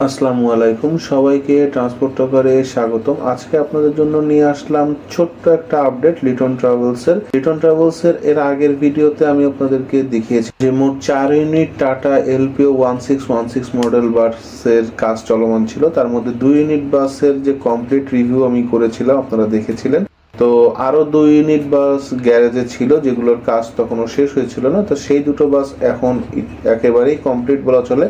আসসালামু আলাইকুম সবাইকে ট্রান্সপোর্ট টকারে স্বাগতম। আজকে আপনাদের জন্য নিয়ে আসলাম ছোট্ট একটা আপডেট লিটন ট্রাভেলসের। এর আগের ভিডিওতে আমি আপনাদেরকে দেখিয়েছি যে মোট 4 ইউনিট টাটা এলপিও 1616 মডেল বাসের কাজ চলমান ছিল। তার মধ্যে 2 ইউনিট বাসের যে কমপ্লিট রিভিউ আমি করেছিলাম, আপনারা দেখেছিলেন। তো আরো 2 ইউনিট বাস গ্যারেজে ছিল যেগুলোর কাজ তখনও শেষ হয়েছিল না। তো সেই দুটো বাস এখন একেবারেই কমপ্লিট বলা চলে।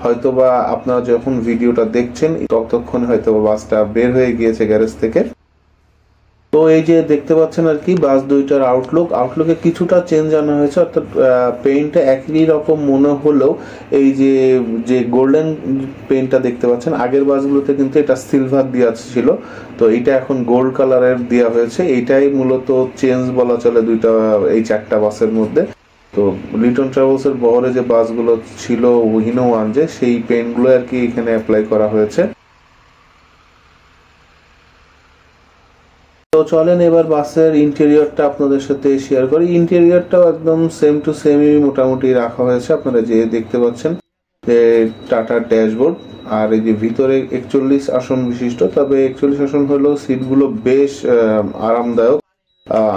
হয়তোবা আপনারা যখন ভিডিওটা দেখছেন ততক্ষণে হয়তোবা বাসটা বের হয়ে গিয়েছে গ্যারেজ থেকে। তো এই যে দেখতে পাচ্ছেন আর কি বাস দুইটার আউটলুকে কিছুটা চেঞ্জ আনা হয়েছে, অর্থাৎ পেইন্টটা একই রকম মনে হলেও এই যে গোল্ডেন পেইন্টটা দেখতে পাচ্ছেন, আগের বাসগুলোতে কিন্তু এটা সিলভার দেওয়া ছিল, তো এটা এখন গোল্ড কালারের দেওয়া হয়েছে। এইটাই মূলত চেঞ্জ বলা চলে এই 4টা বাসের মধ্যে। তো লিটন ট্রাভেলসের বহরে যে বাসগুলো ছিল হিনো ওয়ান, যে সেই পেইন্টগুলো আর কি এখানে অ্যাপ্লাই করা হয়েছে। তো চলেন এবার বাসের ইন্টেরিয়রটা আপনাদের সাথে শেয়ার করি। ইন্টেরিয়রটাও একদম সেম টু সেমই মোটামুটি রাখা হয়েছে। আপনারা যে দেখতে পাচ্ছেন যে টাটার ড্যাশবোর্ড, আর এই যে ভিতরে 41 আসন বিশিষ্ট, তবে 41 আসন হলেও সিটগুলো বেশ আরামদায়ক।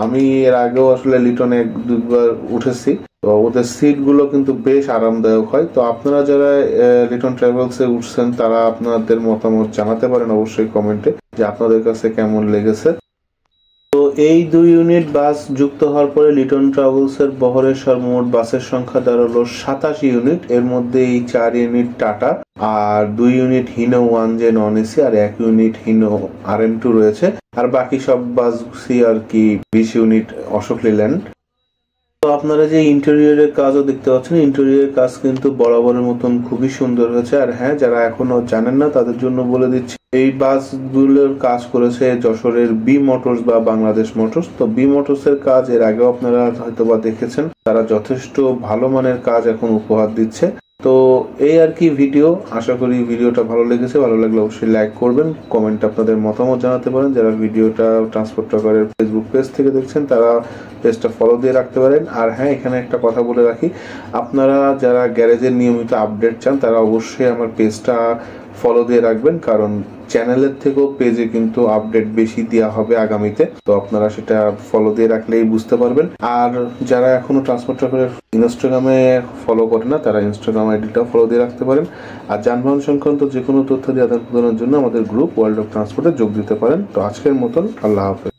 আমি এর আগেও আসলে লিটনে 1-2বার উঠেছি, তো ওদের সিট গুলো কিন্তু বেশ আরামদায়ক হয়। তো আপনারা যারা লিটন ট্রাভেলসে উঠছেন তারা আপনাদের মতামত জানাতে পারেন অবশ্যই কমেন্টে যে আপনাদের কাছে কেমন লেগেছে। তো এই 2 ইউনিট বাস যুক্ত হওয়ার পরে লিটন ট্রাভেলসের বহরের সর্বমোট বাসের সংখ্যা দাঁড়ালো 87 ইউনিট। এর মধ্যে এই 4 ইউনিট টাটা, আর 2 ইউনিট হিনো ওয়ান যে নন এসি, আর 1 ইউনিট হিনো RM2 রয়েছে। আর বাকি সব বাসই আর কি 20 ইউনিট অশোক লেল্যান্ড। তো আপনারা যে ইন্টেরিয়রের কাজও দেখতে পাচ্ছেন, ইন্টেরিয়রের কাজ কিন্তু বরাবরের মতন খুবই সুন্দর হয়েছে। আর হ্যাঁ, যারা এখনো জানেন না তাদের জন্য বলে দিচ্ছি, এই বাসগুলোর কাজ করেছে যশোরের বি মোটরস বা বাংলাদেশ মোটরস। তো বি মোটরস এর কাজ এর আগেও আপনারা হয়তোবা দেখেছেন, তারা যথেষ্ট ভালো মানের কাজ এখন উপহার দিচ্ছে। তো এই আর কি ভিডিও, আশা করি ভিডিওটা ভালো লেগেছে। ভালো লাগলে অবশ্যই লাইক করবেন, কমেন্ট আপনাদের মতামত জানাতে পারেন। যারা ভিডিওটা ট্রান্সপোর্ট টকারের ফেসবুক পেজ থেকে দেখছেন তারা পেজটা ফলো দিয়ে রাখতে পারেন। আর হ্যাঁ, এখানে একটা কথা বলে রাখি, আপনারা যারা গ্যারেজের নিয়মিত আপডেট চান তারা অবশ্যই আমার পেজটা ফলো দিয়ে রাখবেন, কারণ চ্যানেলের থেকেও পেজে কিন্তু আপডেট বেশি দেওয়া হবে আগামীতে। তো আপনারা সেটা ফলো দিয়ে রাখলেই বুঝতে পারবেন। আর যারা এখনো ট্রান্সপোর্ট টকারের ইনস্টাগ্রামে ফলো করে না তারা ইনস্টাগ্রাম আইডিটাও ফলো দিয়ে রাখতে পারেন। আর যানবাহন সংক্রান্ত যে কোনো তথ্য দিয়ে আদান প্রদানের জন্য আমাদের গ্রুপ ওয়ার্ল্ড অফ ট্রান্সপোর্টে যোগ দিতে পারেন। তো আজকের মতন আল্লাহ হাফেজ।